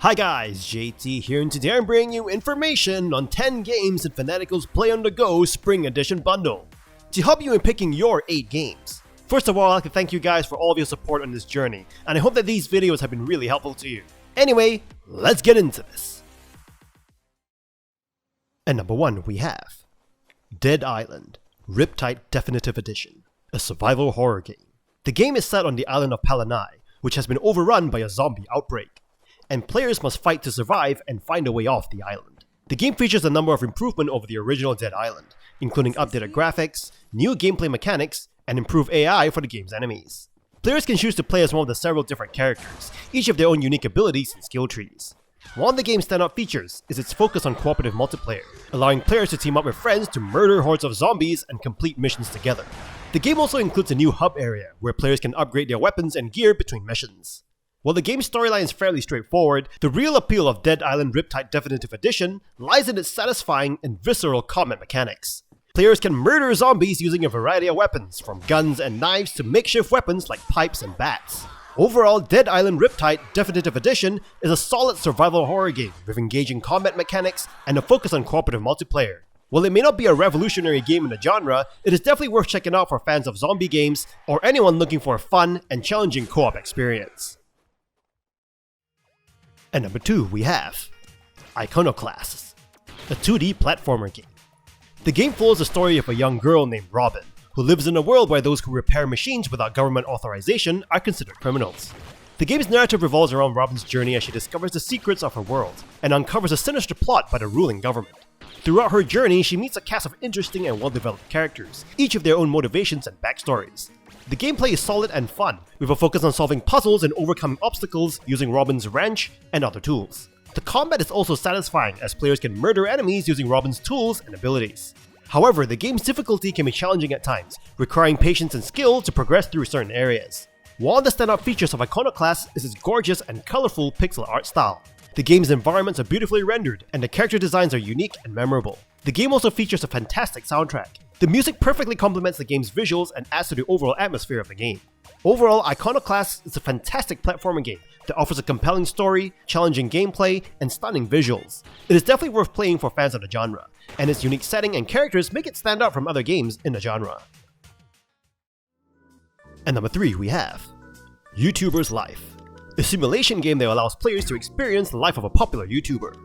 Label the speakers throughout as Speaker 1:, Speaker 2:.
Speaker 1: Hi guys, JT here, and today I'm bringing you information on 10 games in Fanatical's Play on the Go Spring Edition bundle to help you in picking your 8 games. First of all, I'd like to thank you guys for all of your support on this journey, and I hope that these videos have been really helpful to you. Anyway, let's get into this. And number 1 we have Dead Island Riptide Definitive Edition, a survival horror game. The game is set on the island of Palanai, which has been overrun by a zombie outbreak, and players must fight to survive and find a way off the island. The game features a number of improvements over the original Dead Island, including updated graphics, new gameplay mechanics, and improved AI for the game's enemies. Players can choose to play as one of the several different characters, each of their own unique abilities and skill trees. One of the game's standout features is its focus on cooperative multiplayer, allowing players to team up with friends to murder hordes of zombies and complete missions together. The game also includes a new hub area, where players can upgrade their weapons and gear between missions. While the game's storyline is fairly straightforward, the real appeal of Dead Island Riptide Definitive Edition lies in its satisfying and visceral combat mechanics. Players can murder zombies using a variety of weapons, from guns and knives to makeshift weapons like pipes and bats. Overall, Dead Island Riptide Definitive Edition is a solid survival horror game with engaging combat mechanics and a focus on cooperative multiplayer. While it may not be a revolutionary game in the genre, it is definitely worth checking out for fans of zombie games or anyone looking for a fun and challenging co-op experience. And number 2 we have Iconoclasts, a 2D platformer game. The game follows the story of a young girl named Robin, who lives in a world where those who repair machines without government authorization are considered criminals. The game's narrative revolves around Robin's journey as she discovers the secrets of her world and uncovers a sinister plot by the ruling government. Throughout her journey, she meets a cast of interesting and well-developed characters, each with their own motivations and backstories. The gameplay is solid and fun, with a focus on solving puzzles and overcoming obstacles using Robin's wrench and other tools. The combat is also satisfying as players can murder enemies using Robin's tools and abilities. However, the game's difficulty can be challenging at times, requiring patience and skill to progress through certain areas. One of the standout features of Iconoclasts is its gorgeous and colorful pixel art style. The game's environments are beautifully rendered, and the character designs are unique and memorable. The game also features a fantastic soundtrack. The music perfectly complements the game's visuals and adds to the overall atmosphere of the game. Overall, Iconoclasts is a fantastic platforming game that offers a compelling story, challenging gameplay, and stunning visuals. It is definitely worth playing for fans of the genre, and its unique setting and characters make it stand out from other games in the genre. And number 3 we have YouTuber's Life, a simulation game that allows players to experience the life of a popular YouTuber.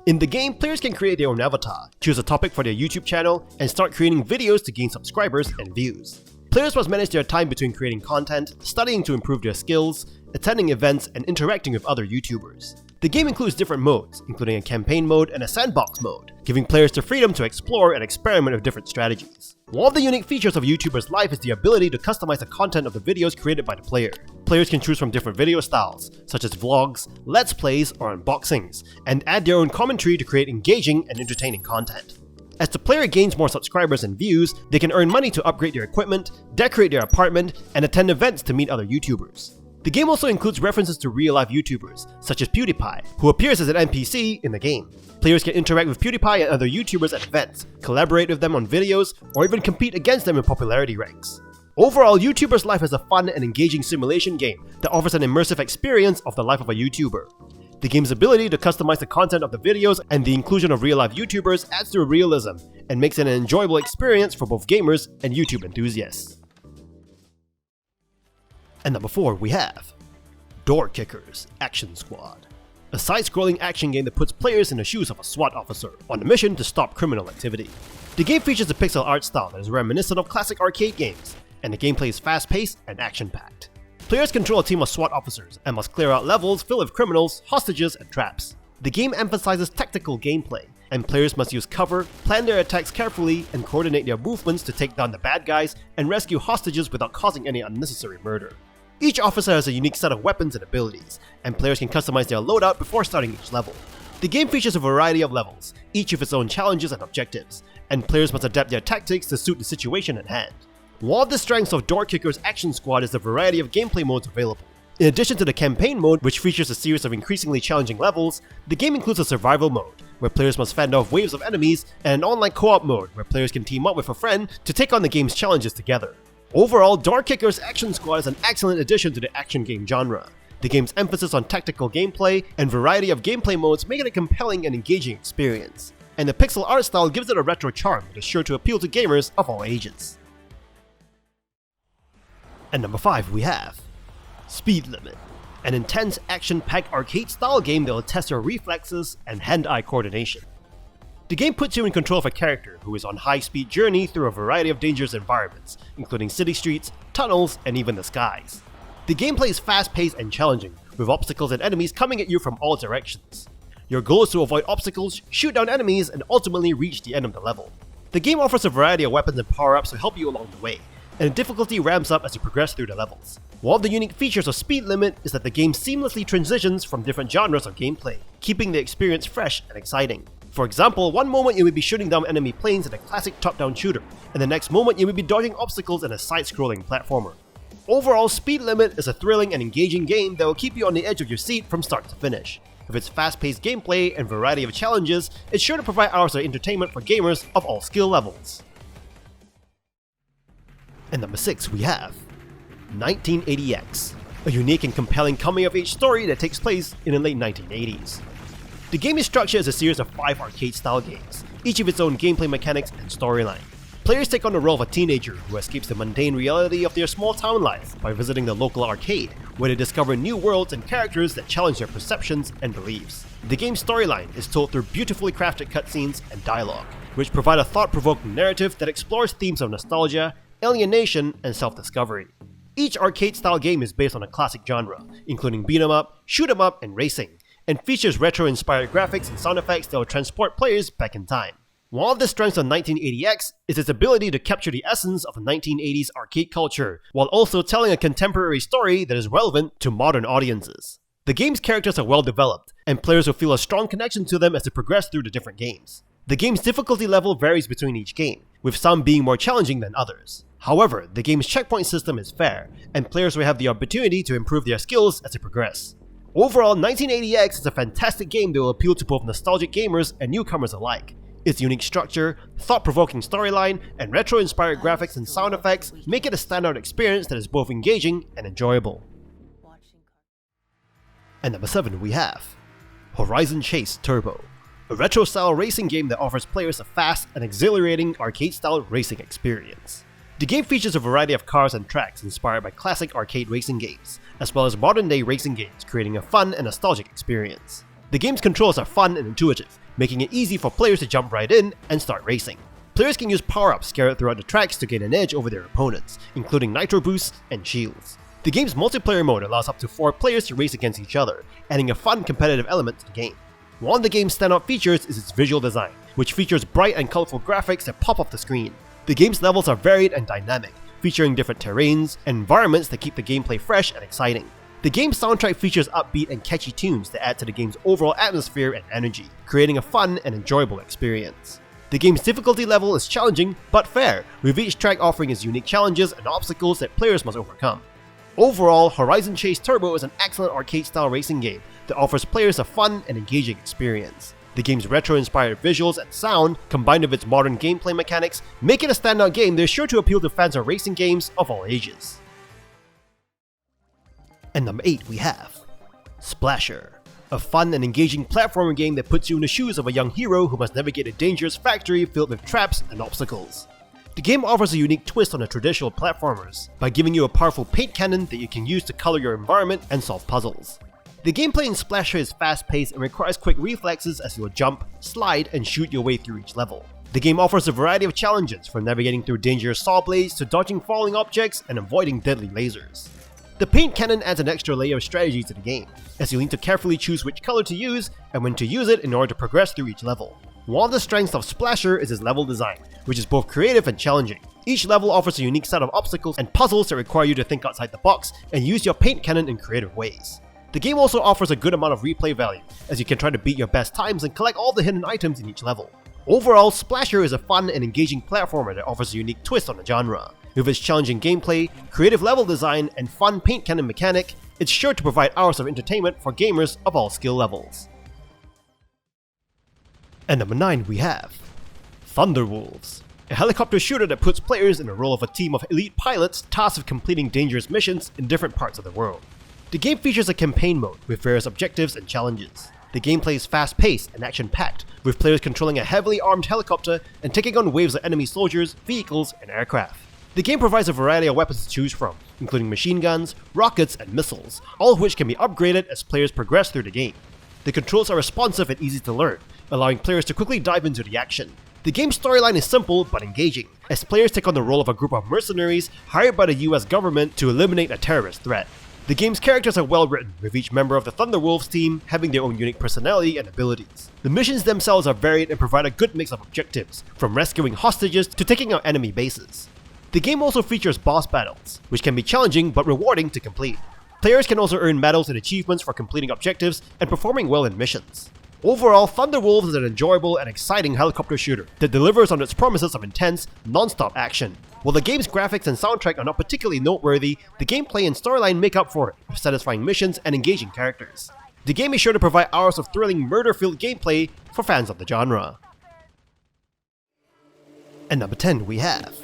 Speaker 1: In the game, players can create their own avatar, choose a topic for their YouTube channel, and start creating videos to gain subscribers and views. Players must manage their time between creating content, studying to improve their skills, attending events, and interacting with other YouTubers. The game includes different modes, including a campaign mode and a sandbox mode, giving players the freedom to explore and experiment with different strategies. One of the unique features of YouTuber's Life is the ability to customize the content of the videos created by the player. Players can choose from different video styles, such as vlogs, let's plays, or unboxings, and add their own commentary to create engaging and entertaining content. As the player gains more subscribers and views, they can earn money to upgrade their equipment, decorate their apartment, and attend events to meet other YouTubers. The game also includes references to real-life YouTubers, such as PewDiePie, who appears as an NPC in the game. Players can interact with PewDiePie and other YouTubers at events, collaborate with them on videos, or even compete against them in popularity ranks. Overall, YouTuber's Life is a fun and engaging simulation game that offers an immersive experience of the life of a YouTuber. The game's ability to customize the content of the videos and the inclusion of real-life YouTubers adds to realism and makes it an enjoyable experience for both gamers and YouTube enthusiasts. And number 4 we have Door Kickers Action Squad, a side-scrolling action game that puts players in the shoes of a SWAT officer on a mission to stop criminal activity. The game features a pixel art style that is reminiscent of classic arcade games, and the gameplay is fast-paced and action-packed. Players control a team of SWAT officers and must clear out levels filled with criminals, hostages, and traps. The game emphasizes tactical gameplay, and players must use cover, plan their attacks carefully, and coordinate their movements to take down the bad guys and rescue hostages without causing any unnecessary murder. Each officer has a unique set of weapons and abilities, and players can customize their loadout before starting each level. The game features a variety of levels, each with its own challenges and objectives, and players must adapt their tactics to suit the situation at hand. One of the strengths of Door Kickers Action Squad is the variety of gameplay modes available. In addition to the campaign mode, which features a series of increasingly challenging levels, the game includes a survival mode, where players must fend off waves of enemies, and an online co-op mode, where players can team up with a friend to take on the game's challenges together. Overall, Door Kickers Action Squad is an excellent addition to the action game genre. The game's emphasis on tactical gameplay and variety of gameplay modes make it a compelling and engaging experience, and the pixel art style gives it a retro charm that is sure to appeal to gamers of all ages. At number 5 we have Speed Limit, an intense action-packed arcade-style game that will test your reflexes and hand-eye coordination. The game puts you in control of a character who is on a high-speed journey through a variety of dangerous environments, including city streets, tunnels, and even the skies. The gameplay is fast-paced and challenging, with obstacles and enemies coming at you from all directions. Your goal is to avoid obstacles, shoot down enemies, and ultimately reach the end of the level. The game offers a variety of weapons and power-ups to help you along the way, and the difficulty ramps up as you progress through the levels. One of the unique features of Speed Limit is that the game seamlessly transitions from different genres of gameplay, keeping the experience fresh and exciting. For example, one moment you may be shooting down enemy planes in a classic top-down shooter, and the next moment you may be dodging obstacles in a side-scrolling platformer. Overall, Speed Limit is a thrilling and engaging game that will keep you on the edge of your seat from start to finish. With its fast-paced gameplay and variety of challenges, it's sure to provide hours of entertainment for gamers of all skill levels. At number 6 we have 1980X, a unique and compelling coming-of-age story that takes place in the late 1980s. The game is structured as a series of 5 arcade-style games, each with its own gameplay mechanics and storyline. Players take on the role of a teenager who escapes the mundane reality of their small-town life by visiting the local arcade, where they discover new worlds and characters that challenge their perceptions and beliefs. The game's storyline is told through beautifully crafted cutscenes and dialogue, which provide a thought-provoking narrative that explores themes of nostalgia, alienation, and self-discovery. Each arcade-style game is based on a classic genre, including beat-em-up, shoot-em-up, and racing, and features retro-inspired graphics and sound effects that will transport players back in time. One of the strengths of 1980X is its ability to capture the essence of the 1980s arcade culture, while also telling a contemporary story that is relevant to modern audiences. The game's characters are well developed, and players will feel a strong connection to them as they progress through the different games. The game's difficulty level varies between each game, with some being more challenging than others. However, the game's checkpoint system is fair, and players will have the opportunity to improve their skills as they progress. Overall, 1980X is a fantastic game that will appeal to both nostalgic gamers and newcomers alike. Its unique structure, thought-provoking storyline, and retro-inspired graphics and sound effects make it a standout experience that is both engaging and enjoyable. At number 7 we have Horizon Chase Turbo, a retro-style racing game that offers players a fast and exhilarating arcade-style racing experience. The game features a variety of cars and tracks inspired by classic arcade racing games, as well as modern-day racing games, creating a fun and nostalgic experience. The game's controls are fun and intuitive, making it easy for players to jump right in and start racing. Players can use power-ups scattered throughout the tracks to gain an edge over their opponents, including nitro boosts and shields. The game's multiplayer mode allows up to 4 players to race against each other, adding a fun competitive element to the game. One of the game's standout features is its visual design, which features bright and colorful graphics that pop off the screen. The game's levels are varied and dynamic, featuring different terrains and environments that keep the gameplay fresh and exciting. The game's soundtrack features upbeat and catchy tunes that add to the game's overall atmosphere and energy, creating a fun and enjoyable experience. The game's difficulty level is challenging but fair, with each track offering its unique challenges and obstacles that players must overcome. Overall, Horizon Chase Turbo is an excellent arcade-style racing game that offers players a fun and engaging experience. The game's retro-inspired visuals and sound, combined with its modern gameplay mechanics, make it a standout game that is sure to appeal to fans of racing games of all ages. At number 8 we have Splasher, a fun and engaging platformer game that puts you in the shoes of a young hero who must navigate a dangerous factory filled with traps and obstacles. The game offers a unique twist on the traditional platformers by giving you a powerful paint cannon that you can use to color your environment and solve puzzles. The gameplay in Splasher is fast-paced and requires quick reflexes as you will jump, slide, and shoot your way through each level. The game offers a variety of challenges, from navigating through dangerous saw blades to dodging falling objects and avoiding deadly lasers. The paint cannon adds an extra layer of strategy to the game, as you need to carefully choose which color to use and when to use it in order to progress through each level. One of the strengths of Splasher is its level design, which is both creative and challenging. Each level offers a unique set of obstacles and puzzles that require you to think outside the box and use your paint cannon in creative ways. The game also offers a good amount of replay value, as you can try to beat your best times and collect all the hidden items in each level. Overall, Splasher is a fun and engaging platformer that offers a unique twist on the genre. With its challenging gameplay, creative level design, and fun paint cannon mechanic, it's sure to provide hours of entertainment for gamers of all skill levels. At number 9 we have Thunderwolves, a helicopter shooter that puts players in the role of a team of elite pilots tasked with completing dangerous missions in different parts of the world. The game features a campaign mode with various objectives and challenges. The gameplay is fast-paced and action-packed, with players controlling a heavily armed helicopter and taking on waves of enemy soldiers, vehicles, and aircraft. The game provides a variety of weapons to choose from, including machine guns, rockets, and missiles, all of which can be upgraded as players progress through the game. The controls are responsive and easy to learn, allowing players to quickly dive into the action. The game's storyline is simple but engaging, as players take on the role of a group of mercenaries hired by the US government to eliminate a terrorist threat. The game's characters are well written, with each member of the Thunderwolves team having their own unique personality and abilities. The missions themselves are varied and provide a good mix of objectives, from rescuing hostages to taking out enemy bases. The game also features boss battles, which can be challenging but rewarding to complete. Players can also earn medals and achievements for completing objectives and performing well in missions. Overall, Thunderwolves is an enjoyable and exciting helicopter shooter that delivers on its promises of intense, non-stop action. While the game's graphics and soundtrack are not particularly noteworthy, the gameplay and storyline make up for it, with satisfying missions and engaging characters. The game is sure to provide hours of thrilling, murder-filled gameplay for fans of the genre. And number 10 we have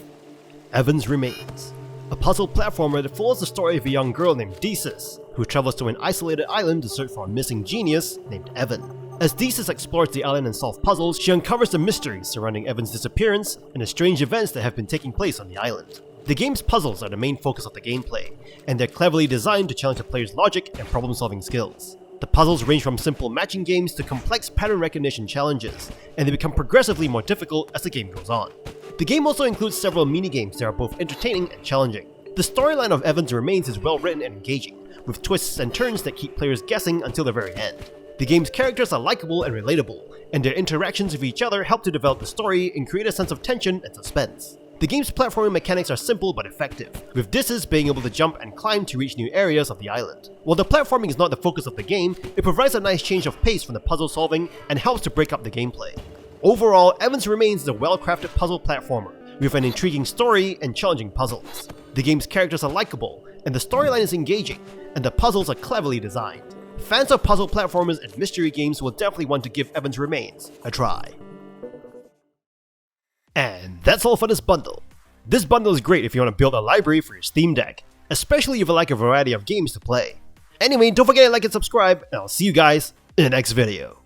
Speaker 1: Evan's Remains, a puzzle platformer that follows the story of a young girl named Deesis, who travels to an isolated island to search for a missing genius named Evan. As Deesis explores the island and solves puzzles, she uncovers the mysteries surrounding Evan's disappearance and the strange events that have been taking place on the island. The game's puzzles are the main focus of the gameplay, and they're cleverly designed to challenge the player's logic and problem-solving skills. The puzzles range from simple matching games to complex pattern recognition challenges, and they become progressively more difficult as the game goes on. The game also includes several mini-games that are both entertaining and challenging. The storyline of Evan's Remains is well written and engaging, with twists and turns that keep players guessing until the very end. The game's characters are likable and relatable, and their interactions with each other help to develop the story and create a sense of tension and suspense. The game's platforming mechanics are simple but effective, with Deesis being able to jump and climb to reach new areas of the island. While the platforming is not the focus of the game, it provides a nice change of pace from the puzzle solving and helps to break up the gameplay. Overall, Evan's Remains is a well-crafted puzzle platformer, with an intriguing story and challenging puzzles. The game's characters are likable, and the storyline is engaging, and the puzzles are cleverly designed. Fans of puzzle platformers and mystery games will definitely want to give Evan's Remains a try. And that's all for this bundle. This bundle is great if you want to build a library for your Steam Deck, especially if you like a variety of games to play. Anyway, don't forget to like and subscribe, and I'll see you guys in the next video.